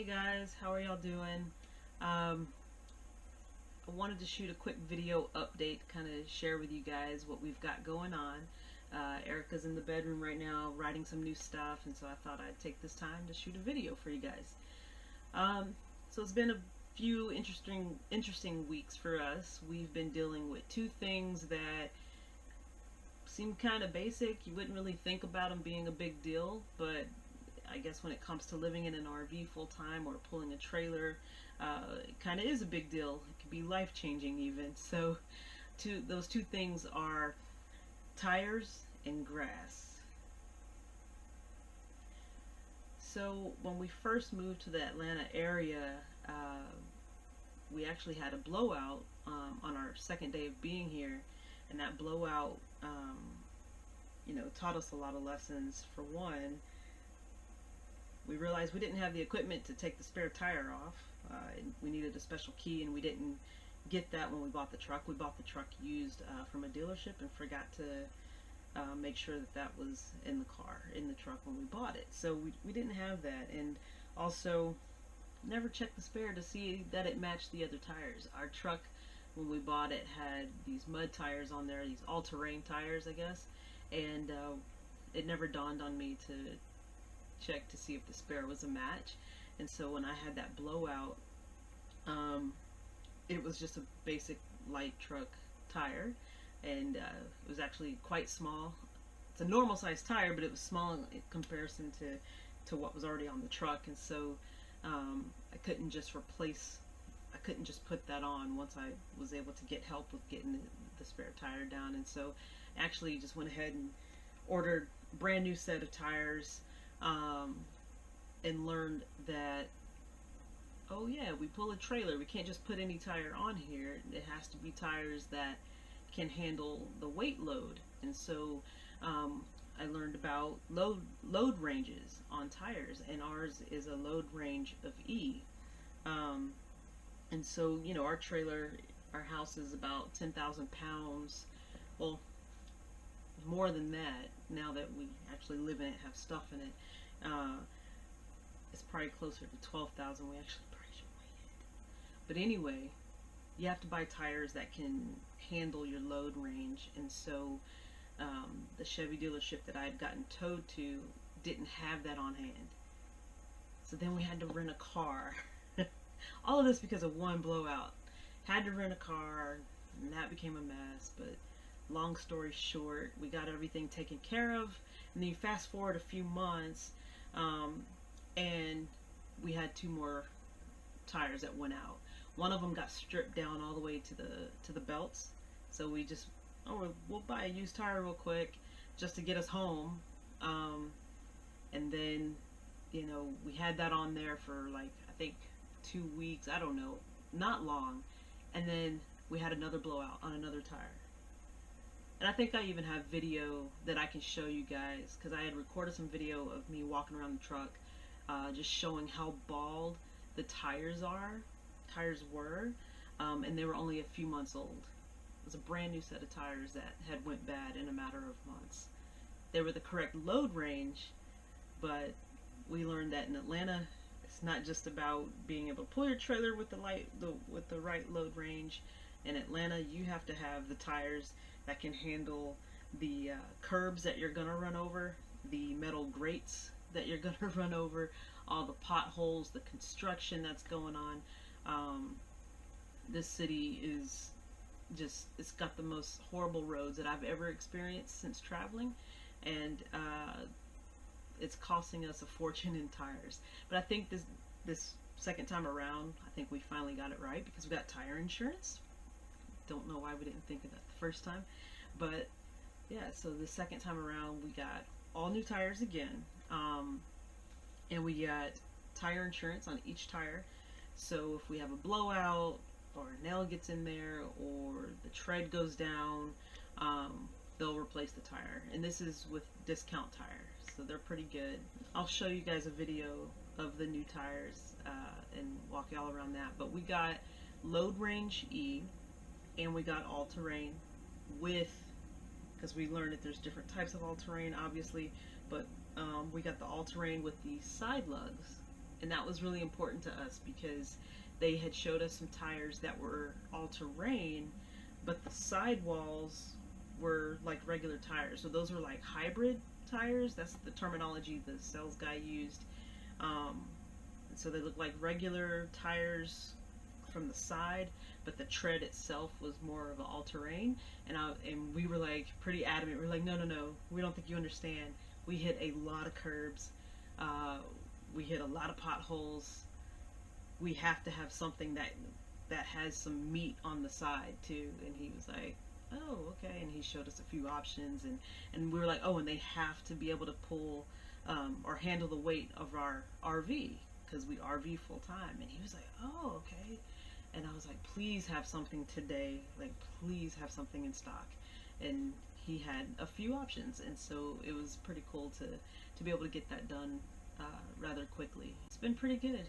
guys, how are y'all doing? I wanted to shoot a quick video update, kind of share with you guys what we've got going on. Erica's in the bedroom right now writing some new stuff, and so I thought I'd take this time to shoot a video for you guys. So it's been a few interesting weeks for us. We've been dealing with two things that seem kind of basic. You wouldn't really think about them being a big deal, but I guess when it comes to living in an RV full time or pulling a trailer, it kind of is a big deal. It could be life changing even. So those two things are tires and grass. So when we first moved to the Atlanta area, we actually had a blowout on our second day of being here, and that blowout taught us a lot of lessons. For one, we realized we didn't have the equipment to take the spare tire off. We needed a special key, and we didn't get that when we bought the truck. We bought the truck used from a dealership and forgot to make sure that was in the truck when we bought it. So we didn't have that, and also never checked the spare to see that it matched the other tires. Our truck, when we bought it, had these mud tires on there, these all-terrain tires, I guess, and it never dawned on me to check to see if the spare was a match. And so when I had that blowout, it was just a basic light truck tire, and it was actually quite small. It's a normal size tire, but it was small in comparison to what was already on the truck, and so I couldn't just put that on once I was able to get help with getting the spare tire down. And so actually just went ahead and ordered a brand new set of tires, and learned that, oh yeah, we pull a trailer, we can't just put any tire on here. It has to be tires that can handle the weight load. And so I learned about load ranges on tires, and ours is a load range of E. And so, our trailer, our house is about 10,000 pounds. Well, more than that, now that we actually live in it, have stuff in it. It's probably closer to 12,000. We actually probably should weigh it. But anyway, you have to buy tires that can handle your load range. And so the Chevy dealership that I had gotten towed to didn't have that on hand. So then we had to rent a car. All of this because of one blowout. Had to rent a car, and that became a mess. But long story short, we got everything taken care of. And then you fast forward a few months, and we had two more tires that went out. One of them got stripped down all the way to the belts. So we just, we'll buy a used tire real quick just to get us home. And then, we had that on there for like, I think 2 weeks, I don't know, not long. And then we had another blowout on another tire. And I think I even have video that I can show you guys, because I had recorded some video of me walking around the truck, just showing how bald the tires were, and they were only a few months old. It was a brand new set of tires that had went bad in a matter of months. They were the correct load range, but we learned that in Atlanta, it's not just about being able to pull your trailer with the right load range. In Atlanta, you have to have the tires that can handle the curbs that you're gonna run over, the metal grates that you're gonna run over, all the potholes, the construction that's going on. This city is just, it's got the most horrible roads that I've ever experienced since traveling, and it's costing us a fortune in tires. But I think this second time around, I think we finally got it right, because we got tire insurance. Don't know why we didn't think of that the first time, but yeah, so the second time around we got all new tires again, and we got tire insurance on each tire. So if we have a blowout, or a nail gets in there, or the tread goes down, they'll replace the tire. And this is with discount tires, so they're pretty good. I'll show you guys a video of the new tires and walk y'all around that. But we got load range E, and we got all-terrain with, because we learned that there's different types of all-terrain, obviously, but we got the all-terrain with the side lugs And that was really important to us because they had showed us some tires that were all-terrain, but the sidewalls were like regular tires. So those were like hybrid tires. That's the terminology the sales guy used. So they looked like regular tires from the side, but the tread itself was more of an all-terrain. And we were like pretty adamant. We were like, no, we don't think you understand. We hit a lot of curbs. We hit a lot of potholes. We have to have something that has some meat on the side too. And he was like, oh, okay. And he showed us a few options, and we were like, oh, and they have to be able to pull or handle the weight of our RV because we RV full time. And he was like, oh, okay. And I was like, please have something today. Like, please have something in stock. And he had a few options, and so it was pretty cool to be able to get that done rather quickly. It's been pretty good.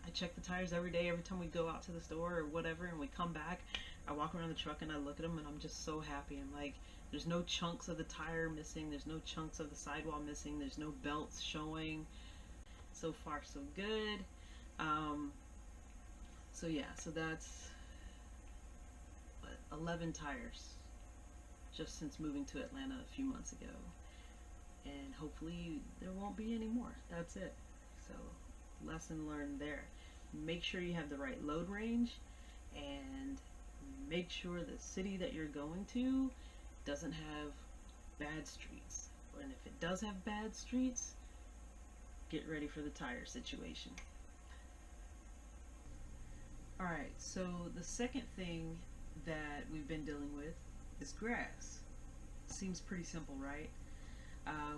I check the tires every day, every time we go out to the store or whatever, and we come back. I walk around the truck and I look at them, and I'm just so happy. I'm like, there's no chunks of the tire missing. There's no chunks of the sidewall missing. There's no belts showing. So far, so good. So yeah, so that's 11 tires just since moving to Atlanta a few months ago. And hopefully there won't be any more. That's it. So lesson learned there. Make sure you have the right load range, and make sure the city that you're going to doesn't have bad streets. And if it does have bad streets, get ready for the tire situation. Alright, so the second thing that we've been dealing with is grass. Seems pretty simple, right?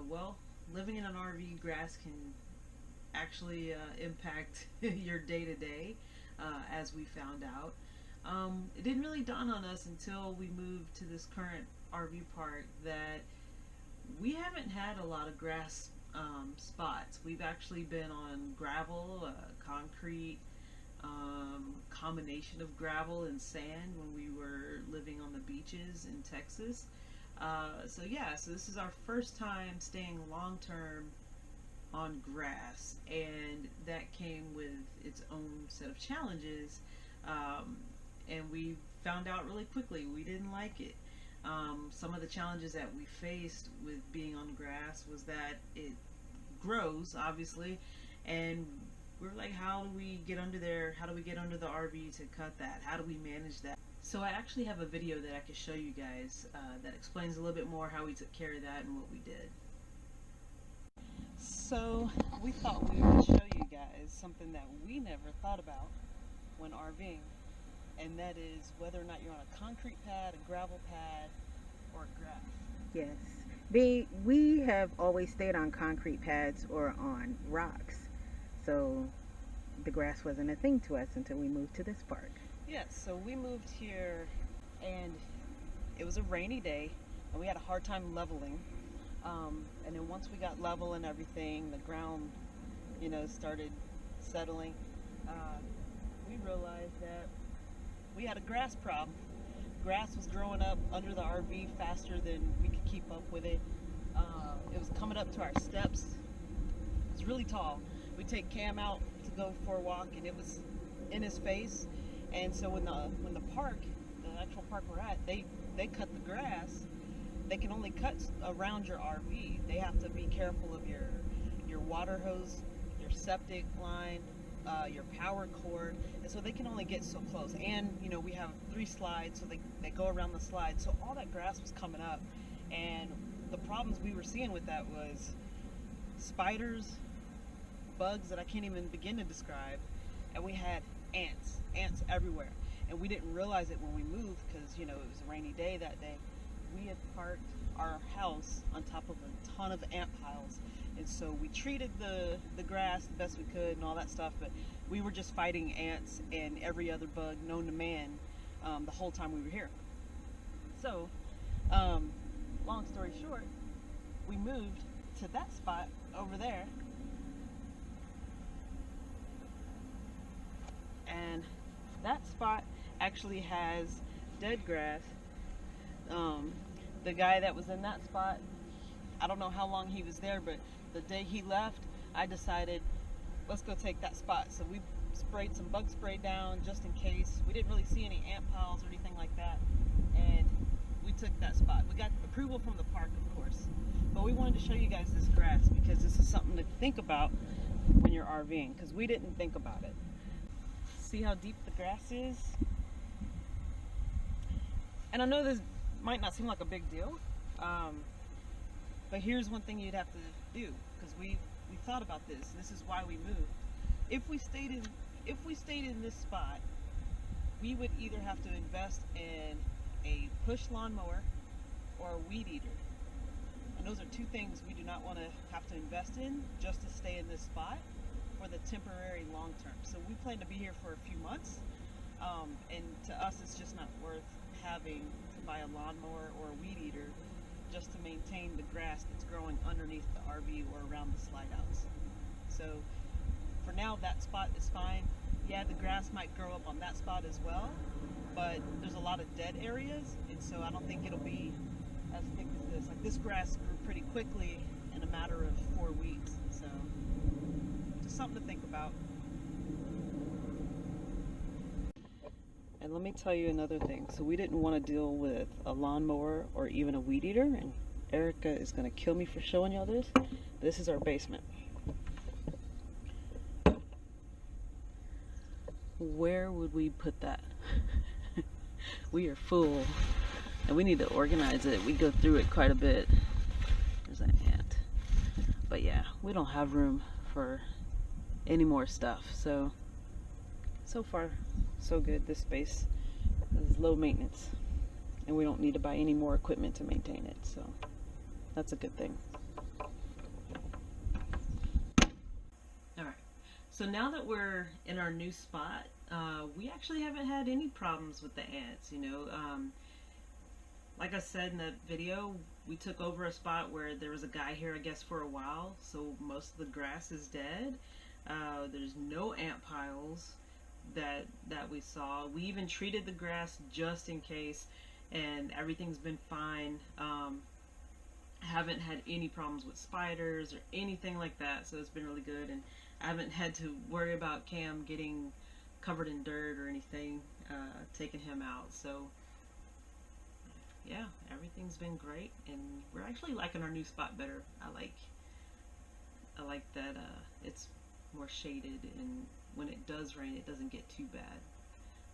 Well, living in an RV, grass can actually impact your day-to-day, as we found out. It didn't really dawn on us until we moved to this current RV park that we haven't had a lot of grass spots. We've actually been on gravel, concrete, combination of gravel and sand when we were living on the beaches in Texas. So yeah, so this is our first time staying long-term on grass, and that came with its own set of challenges, and we found out really quickly we didn't like it. Some of the challenges that we faced with being on grass was that it grows, obviously, and we were like, how do we get under there? How do we get under the RV to cut that? How do we manage that? So I actually have a video that I can show you guys that explains a little bit more how we took care of that and what we did. So we thought we would show you guys something that we never thought about when RVing, and that is whether or not you're on a concrete pad, a gravel pad, or grass. Yes. We have always stayed on concrete pads or on rocks, so the grass wasn't a thing to us until we moved to this park. Yes, so we moved here, and it was a rainy day, and we had a hard time leveling. And then once we got level and everything, the ground, started settling, we realized that we had a grass problem. Grass was growing up under the RV faster than we could keep up with it. It was coming up to our steps. It was really tall. We'd take Cam out to go for a walk, and it was in his face. And so when the park, the actual park we're at, they cut the grass, they can only cut around your RV. They have to be careful of your water hose, your septic line, your power cord, and so they can only get so close. And we have 3 slides, so they go around the slide. So all that grass was coming up, and the problems we were seeing with that was spiders, bugs that I can't even begin to describe, and we had ants everywhere. And we didn't realize it when we moved because it was a rainy day that day. We had parked our house on top of a ton of ant piles, and so we treated the grass the best we could and all that stuff, but we were just fighting ants and every other bug known to man the whole time we were here. So long story short, we moved to that spot over there, and that spot actually has dead grass. The guy that was in that spot, I don't know how long he was there, but the day he left, I decided let's go take that spot. So we sprayed some bug spray down just in case. We didn't really see any ant piles or anything like that, and we took that spot. We got approval from the park, of course, but we wanted to show you guys this grass because this is something to think about when you're RVing, because we didn't think about it. See how deep the grass is? And I know this might not seem like a big deal, but here's one thing you'd have to do, because we thought about this. This is why we moved. If we stayed in this spot, we would either have to invest in a push lawnmower or a weed eater. And those are two things we do not want to have to invest in just to stay in this spot for the temporary long term. So we plan to be here for a few months, and to us it's just not worth having to buy a lawnmower or a weed eater just to maintain the grass that's growing underneath the RV or around the slide outs. So for now, that spot is fine. Yeah, the grass might grow up on that spot as well, but there's a lot of dead areas, and so I don't think it'll be as thick as this. Like, this grass grew pretty quickly in a matter of 4 weeks, so just something to think about. And let me tell you another thing. So we didn't want to deal with a lawnmower or even a weed eater, and Erica is going to kill me for showing y'all this. This is our basement. Where would we put that? We are full, and we need to organize it. We go through it quite a bit. There's an ant. But yeah, we don't have room for any more stuff. So far, so good. This space is low maintenance, and we don't need to buy any more equipment to maintain it. So that's a good thing. So now that we're in our new spot, we actually haven't had any problems with the ants, you know. Like I said in that video, we took over a spot where there was a guy here, I guess, for a while, so most of the grass is dead. There's no ant piles that we saw. We even treated the grass just in case, and everything's been fine. Haven't had any problems with spiders or anything like that, so it's been really good. And I haven't had to worry about Cam getting covered in dirt or anything, taking him out. So yeah, everything's been great, and we're actually liking our new spot better. I like that it's more shaded, and when it does rain, it doesn't get too bad.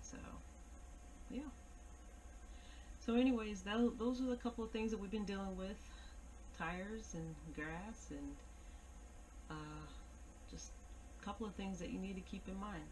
So yeah. So anyways, those are the couple of things that we've been dealing with. Tires and grass, and just a couple of things that you need to keep in mind.